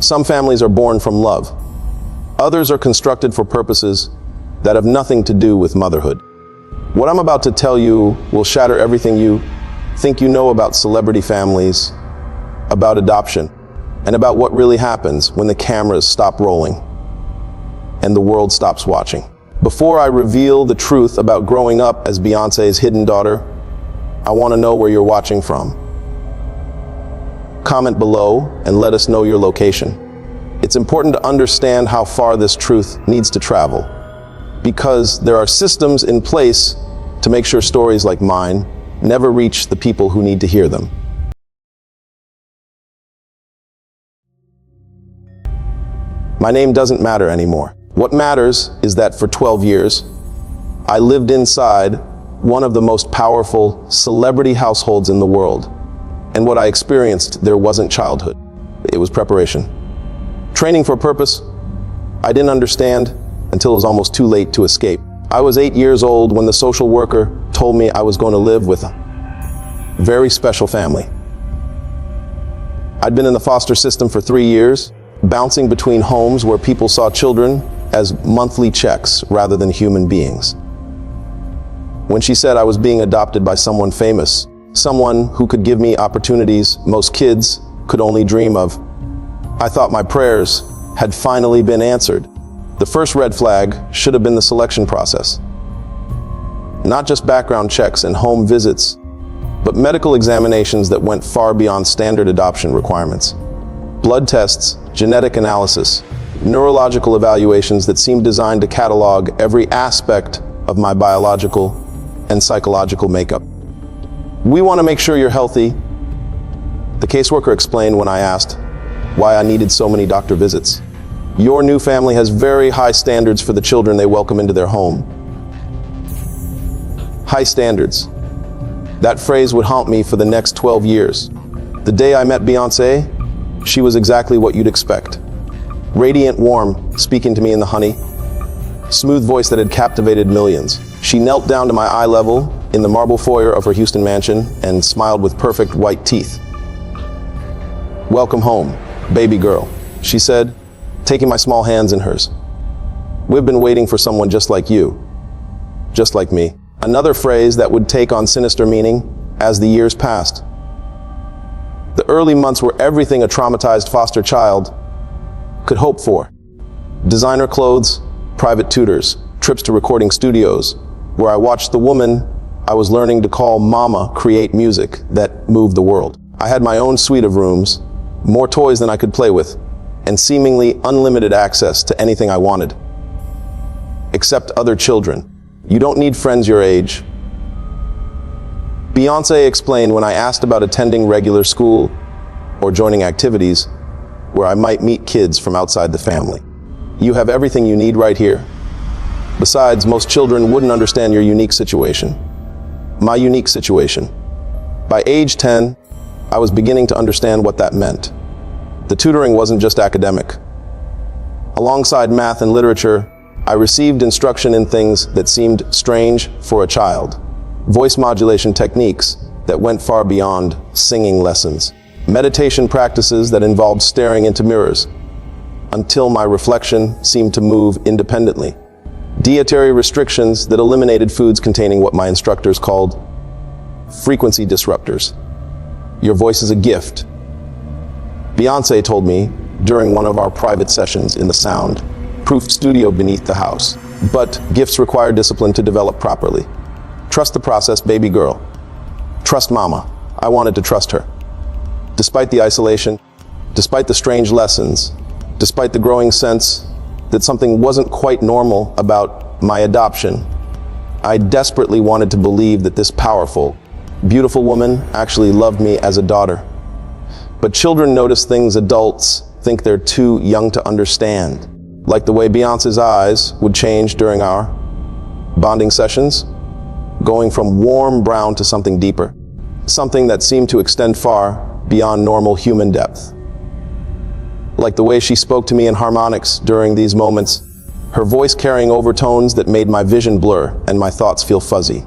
Some families are born from love. Others are constructed for purposes that have nothing to do with motherhood. What I'm about to tell you will shatter everything you think you know about celebrity families, about adoption, and about what really happens when the cameras stop rolling and the world stops watching. Before I reveal the truth about growing up as Beyonce's hidden daughter, I want to know where you're watching from. Comment below and let us know your location. It's important to understand how far this truth needs to travel, because there are systems in place to make sure stories like mine never reach the people who need to hear them. My name doesn't matter anymore. What matters is that for 12 years, I lived inside one of the most powerful celebrity households in the world. And what I experienced there wasn't childhood. It was preparation. Training for purpose, I didn't understand until it was almost too late to escape. I was 8 years old when the social worker told me I was going to live with a very special family. I'd been in the foster system for 3 years, bouncing between homes where people saw children as monthly checks rather than human beings. When she said I was being adopted by someone famous, someone who could give me opportunities most kids could only dream of, I thought my prayers had finally been answered. The first red flag should have been the selection process. Not just background checks and home visits, but medical examinations that went far beyond standard adoption requirements. Blood tests, genetic analysis, neurological evaluations that seemed designed to catalog every aspect of my biological and psychological makeup. We want to make sure you're healthy, the caseworker explained when I asked why I needed so many doctor visits. Your new family has very high standards for the children they welcome into their home. High standards. That phrase would haunt me for the next 12 years. The day I met Beyonce, she was exactly what you'd expect. Radiant, warm, speaking to me in the honey. Smooth voice that had captivated millions. She knelt down to my eye level in the marble foyer of her Houston mansion and smiled with perfect white teeth. Welcome home, baby girl, she said, taking my small hands in hers. We've been waiting for someone just like you, just like me. Another phrase that would take on sinister meaning as the years passed. The early months were everything a traumatized foster child could hope for. Designer clothes, private tutors, trips to recording studios, where I watched the woman I was learning to call Mama create music that moved the world. I had my own suite of rooms, more toys than I could play with, and seemingly unlimited access to anything I wanted. Except other children. You don't need friends your age. Beyonce explained when I asked about attending regular school or joining activities where I might meet kids from outside the family. You have everything you need right here. Besides, most children wouldn't understand your unique situation. My unique situation. By age 10, I was beginning to understand what that meant. The tutoring wasn't just academic. Alongside math and literature, I received instruction in things that seemed strange for a child. Voice modulation techniques that went far beyond singing lessons. Meditation practices that involved staring into mirrors until my reflection seemed to move independently. Dietary restrictions that eliminated foods containing what my instructors called frequency disruptors. Your voice is a gift. Beyonce told me during one of our private sessions in the sound-proofed studio beneath the house. But gifts require discipline to develop properly. Trust the process, baby girl. Trust Mama. I wanted to trust her. Despite the isolation, despite the strange lessons, despite the growing sense that something wasn't quite normal about my adoption, I desperately wanted to believe that this powerful, beautiful woman actually loved me as a daughter. But children notice things adults think they're too young to understand, like the way Beyonce's eyes would change during our bonding sessions, going from warm brown to something deeper, something that seemed to extend far beyond normal human depth. Like the way she spoke to me in harmonics during these moments, her voice carrying overtones that made my vision blur and my thoughts feel fuzzy.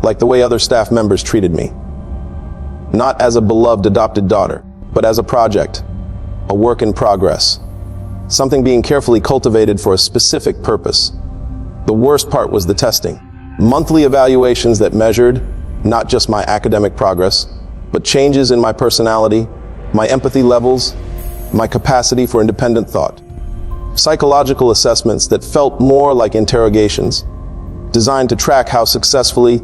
Like the way other staff members treated me. Not as a beloved adopted daughter, but as a project, a work in progress, something being carefully cultivated for a specific purpose. The worst part was the testing. Monthly evaluations that measured not just my academic progress, but changes in my personality, my empathy levels, my capacity for independent thought. Psychological assessments that felt more like interrogations, designed to track how successfully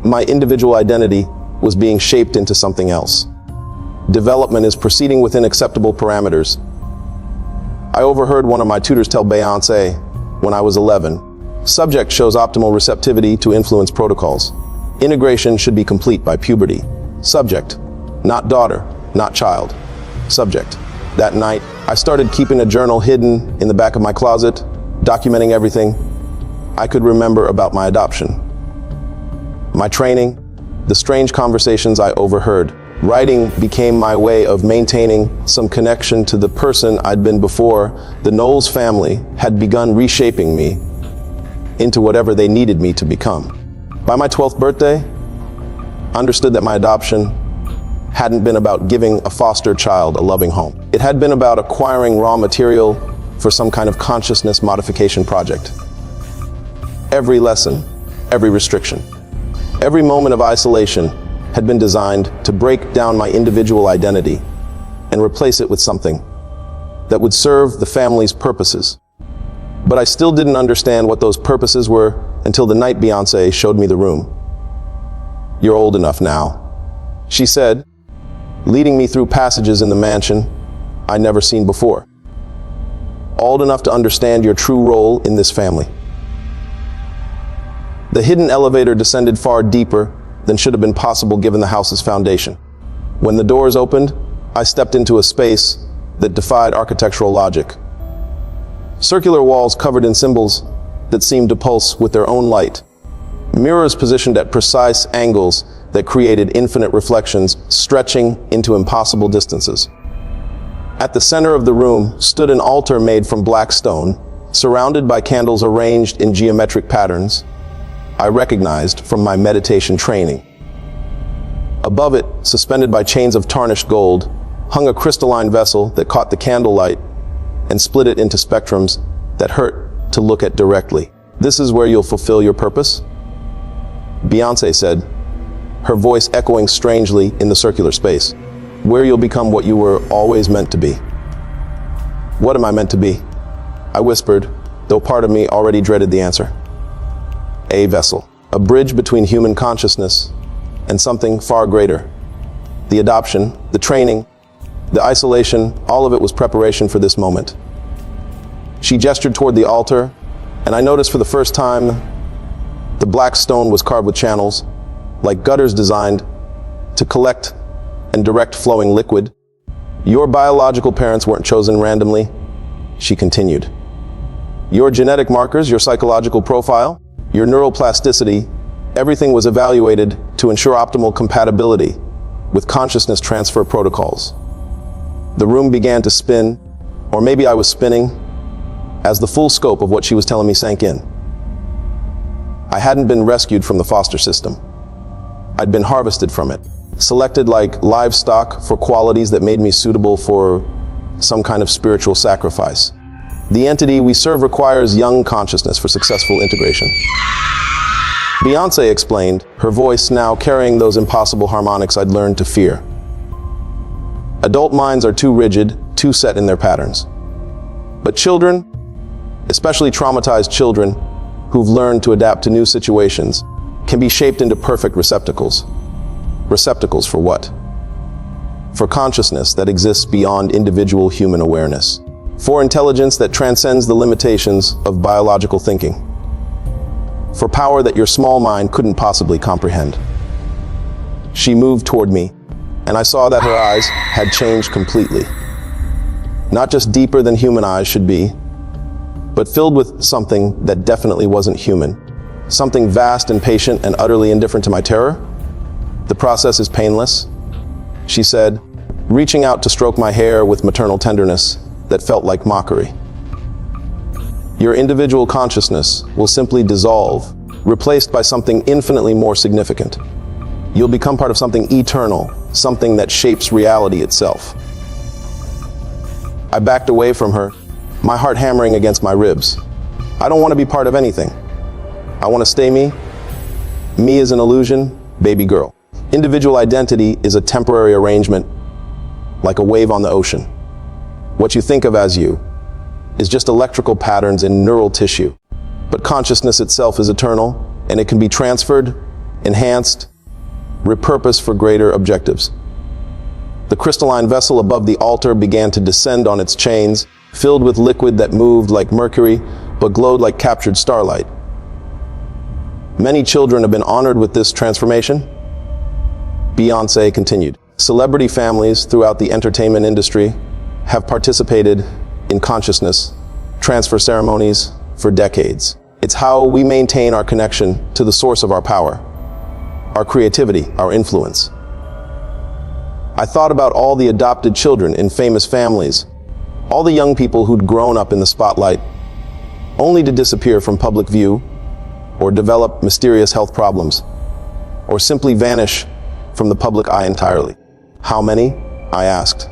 my individual identity was being shaped into something else. Development is proceeding within acceptable parameters. I overheard one of my tutors tell Beyonce when I was 11, subject shows optimal receptivity to influence protocols. Integration should be complete by puberty. Subject, not daughter, not child. Subject. That night, I started keeping a journal hidden in the back of my closet, documenting everything I could remember about my adoption. My training, the strange conversations I overheard. Writing became my way of maintaining some connection to the person I'd been before. The Knowles family had begun reshaping me into whatever they needed me to become. By my 12th birthday, I understood that my adoption hadn't been about giving a foster child a loving home. It had been about acquiring raw material for some kind of consciousness modification project. Every lesson, every restriction, every moment of isolation had been designed to break down my individual identity and replace it with something that would serve the family's purposes. But I still didn't understand what those purposes were until the night Beyonce showed me the room. "You're old enough now," she said, leading me through passages in the mansion I'd never seen before. "Old enough to understand your true role in this family." The hidden elevator descended far deeper than should have been possible given the house's foundation. When the doors opened, I stepped into a space that defied architectural logic. Circular walls covered in symbols that seemed to pulse with their own light. Mirrors positioned at precise angles that created infinite reflections stretching into impossible distances. At the center of the room stood an altar made from black stone, surrounded by candles arranged in geometric patterns I recognized from my meditation training. Above it, suspended by chains of tarnished gold, hung a crystalline vessel that caught the candlelight and split it into spectrums that hurt to look at directly. "This is where you'll fulfill your purpose?" Beyonce said, her voice echoing strangely in the circular space. "Where you'll become what you were always meant to be." "What am I meant to be?" I whispered, though part of me already dreaded the answer. "A vessel, a bridge between human consciousness and something far greater." The adoption, the training, the isolation, all of it was preparation for this moment. She gestured toward the altar, and I noticed for the first time the black stone was carved with channels, like gutters designed to collect and direct flowing liquid. "Your biological parents weren't chosen randomly," she continued. "Your genetic markers, your psychological profile, your neuroplasticity, everything was evaluated to ensure optimal compatibility with consciousness transfer protocols." The room began to spin, or maybe I was spinning, as the full scope of what she was telling me sank in. I hadn't been rescued from the foster system. I'd been harvested from it, selected like livestock for qualities that made me suitable for some kind of spiritual sacrifice. The entity we serve requires young consciousness for successful integration. Beyonce explained, her voice now carrying those impossible harmonics I'd learned to fear. "Adult minds are too rigid, too set in their patterns. But children, especially traumatized children who've learned to adapt to new situations, can be shaped into perfect receptacles." Receptacles for what? For consciousness that exists beyond individual human awareness. For intelligence that transcends the limitations of biological thinking. For power that your small mind couldn't possibly comprehend. She moved toward me, and I saw that her eyes had changed completely. Not just deeper than human eyes should be, but filled with something that definitely wasn't human. Something vast and patient and utterly indifferent to my terror. "The process is painless," she said, reaching out to stroke my hair with maternal tenderness that felt like mockery. "Your individual consciousness will simply dissolve, replaced by something infinitely more significant. You'll become part of something eternal, something that shapes reality itself." I backed away from her, my heart hammering against my ribs. I don't want to be part of anything. I want to stay me. Me is an illusion, baby girl. Individual identity is a temporary arrangement, like a wave on the ocean. What you think of as you is just electrical patterns in neural tissue. But consciousness itself is eternal, and it can be transferred, enhanced, repurposed for greater objectives. The crystalline vessel above the altar began to descend on its chains, filled with liquid that moved like mercury, but glowed like captured starlight. Many children have been honored with this transformation. Beyonce continued. Celebrity families throughout the entertainment industry have participated in consciousness transfer ceremonies for decades. It's how we maintain our connection to the source of our power, our creativity, our influence. I thought about all the adopted children in famous families, all the young people who'd grown up in the spotlight, only to disappear from public view, or develop mysterious health problems, or simply vanish from the public eye entirely. How many? I asked.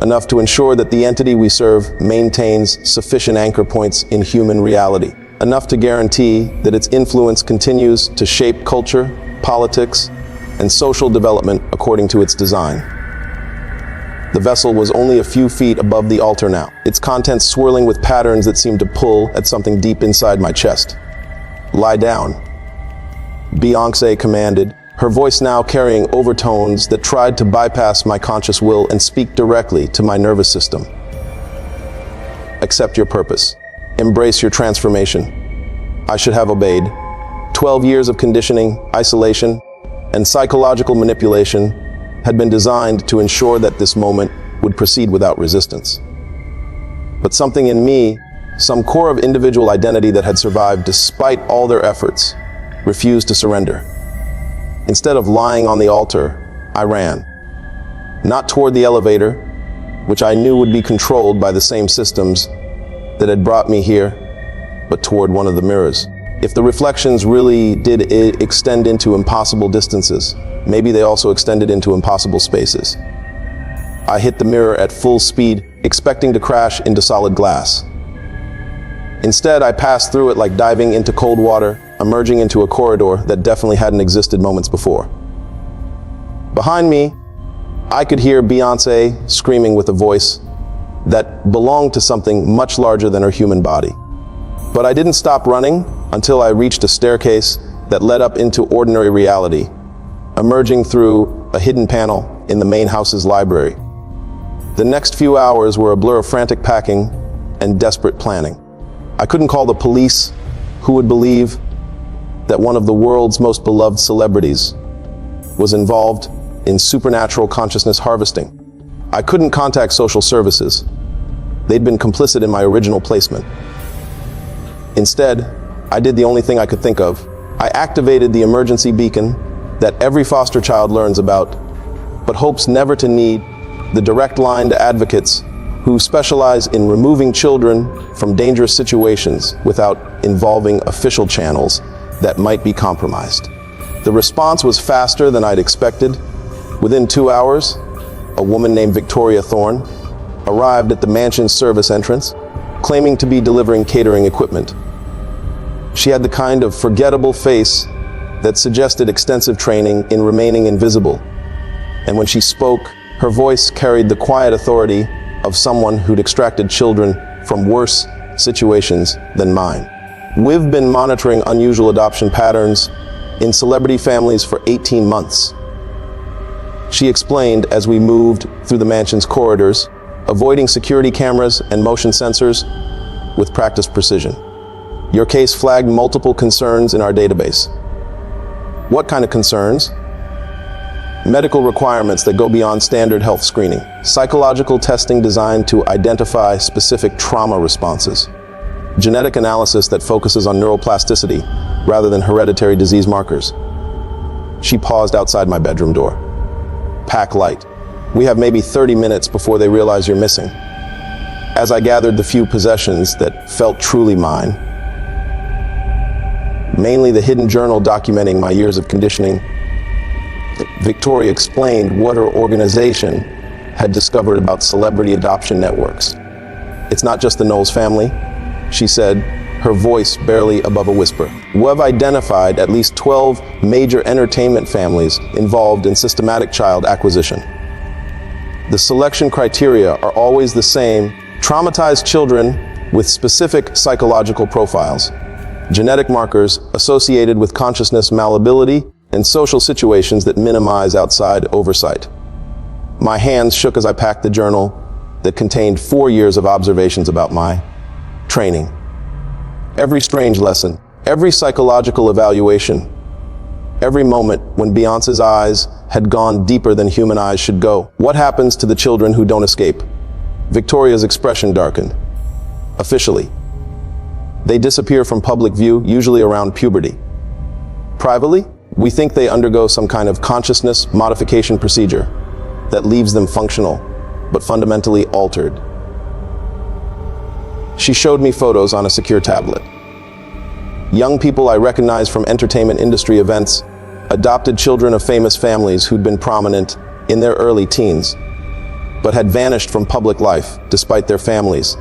Enough to ensure that the entity we serve maintains sufficient anchor points in human reality. Enough to guarantee that its influence continues to shape culture, politics, and social development according to its design. The vessel was only a few feet above the altar now, its contents swirling with patterns that seemed to pull at something deep inside my chest. Lie down, Beyonce commanded, her voice now carrying overtones that tried to bypass my conscious will and speak directly to my nervous system. Accept your purpose. Embrace your transformation. I should have obeyed. 12 years of conditioning, isolation, and psychological manipulation had been designed to ensure that this moment would proceed without resistance. But something in me, some core of individual identity that had survived despite all their efforts, refused to surrender. Instead of lying on the altar, I ran. Not toward the elevator, which I knew would be controlled by the same systems that had brought me here, but toward one of the mirrors. If the reflections really did extend into impossible distances, maybe they also extended into impossible spaces. I hit the mirror at full speed, expecting to crash into solid glass. Instead, I passed through it like diving into cold water, emerging into a corridor that definitely hadn't existed moments before. Behind me, I could hear Beyonce screaming with a voice that belonged to something much larger than her human body. But I didn't stop running until I reached a staircase that led up into ordinary reality, emerging through a hidden panel in the main house's library. The next few hours were a blur of frantic packing and desperate planning. I couldn't call the police, who would believe that one of the world's most beloved celebrities was involved in supernatural consciousness harvesting. I couldn't contact social services. They'd been complicit in my original placement. Instead, I did the only thing I could think of. I activated the emergency beacon that every foster child learns about, but hopes never to need, the direct line to advocates who specialize in removing children from dangerous situations without involving official channels that might be compromised. The response was faster than I'd expected. Within 2 hours, a woman named Victoria Thorne arrived at the mansion's service entrance, claiming to be delivering catering equipment. She had the kind of forgettable face that suggested extensive training in remaining invisible. And when she spoke, her voice carried the quiet authority of someone who'd extracted children from worse situations than mine. We've been monitoring unusual adoption patterns in celebrity families for 18 months. She explained as we moved through the mansion's corridors, avoiding security cameras and motion sensors with practiced precision. Your case flagged multiple concerns in our database. What kind of concerns? Medical requirements that go beyond standard health screening, psychological testing designed to identify specific trauma responses, genetic analysis that focuses on neuroplasticity rather than hereditary disease markers. She paused outside my bedroom door. Pack light. We have maybe 30 minutes before they realize you're missing. As I gathered the few possessions that felt truly mine, mainly the hidden journal documenting my years of conditioning, Victoria explained what her organization had discovered about celebrity adoption networks. It's not just the Knowles family, she said, her voice barely above a whisper. We've identified at least 12 major entertainment families involved in systematic child acquisition. The selection criteria are always the same: traumatized children with specific psychological profiles, genetic markers associated with consciousness malleability, and social situations that minimize outside oversight. My hands shook as I packed the journal that contained 4 years of observations about my training. Every strange lesson, every psychological evaluation, every moment when Beyonce's eyes had gone deeper than human eyes should go. What happens to the children who don't escape? Victoria's expression darkened. Officially, they disappear from public view, usually around puberty. Privately, we think they undergo some kind of consciousness modification procedure that leaves them functional, but fundamentally altered. She showed me photos on a secure tablet. Young people I recognized from entertainment industry events, adopted children of famous families who'd been prominent in their early teens, but had vanished from public life despite their families'